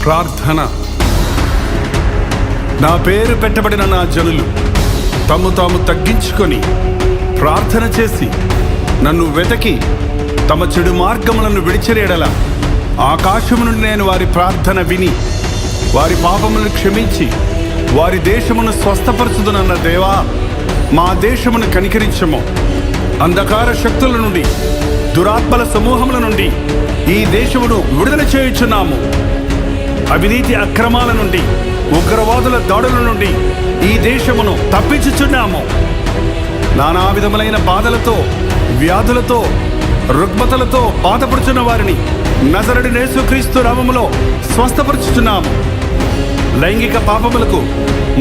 ప్రార్థన. నా పేరు పెట్టబడిన నా జనులు తమ్ము తాము తగ్గించుకొని ప్రార్థన చేసి నన్ను వెతకి తమ చెడు మార్గములను విడిచిరేడల ఆకాశము నుండి నేను వారి ప్రార్థన విని వారి పాపములను క్షమించి వారి దేశమును స్వస్థపరచుదునన్న దేవా, మా దేశమును కనికరించము. అంధకార శక్తుల నుండి, దురాత్మల సమూహముల నుండి ఈ దేశమును విడుదల చేయుచున్నాము. అవినీతి అక్రమాల నుండి, ఉగ్రవాదుల దాడుల నుండి ఈ దేశమును తప్పించుచున్నాము. నానా విధములైన బాధలతో, వ్యాధులతో, రుగ్మతలతో బాధపడుచున్న వారిని నజరేయుడైన యేసుక్రీస్తు నామములో స్వస్థపరచుచున్నాము. లైంగిక పాపములకు,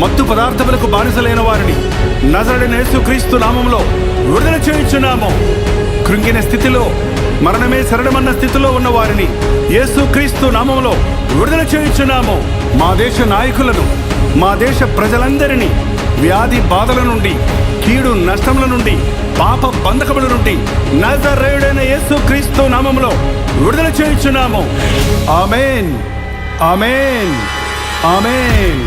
మత్తు పదార్థములకు బానిసలైన వారిని నజరేయుడైన యేసుక్రీస్తు నామములో విడుదల చేయుచున్నాము. కృంగిన స్థితిలో, మరణమే శరణమన్న స్థితిలో ఉన్న వారిని యేసుక్రీస్తు నామములో విడుదల చేయుచున్నాము. మా దేశ నాయకులను, మా దేశ ప్రజలందరినీ వ్యాధి బాధల నుండి, కీడు నష్టముల నుండి, పాప బంధకముల నుండి నజరేయుడైన యేసుక్రీస్తు నామములో విడుదల చేయుచున్నాము. ఆమేన్, ఆమేన్, ఆమేన్.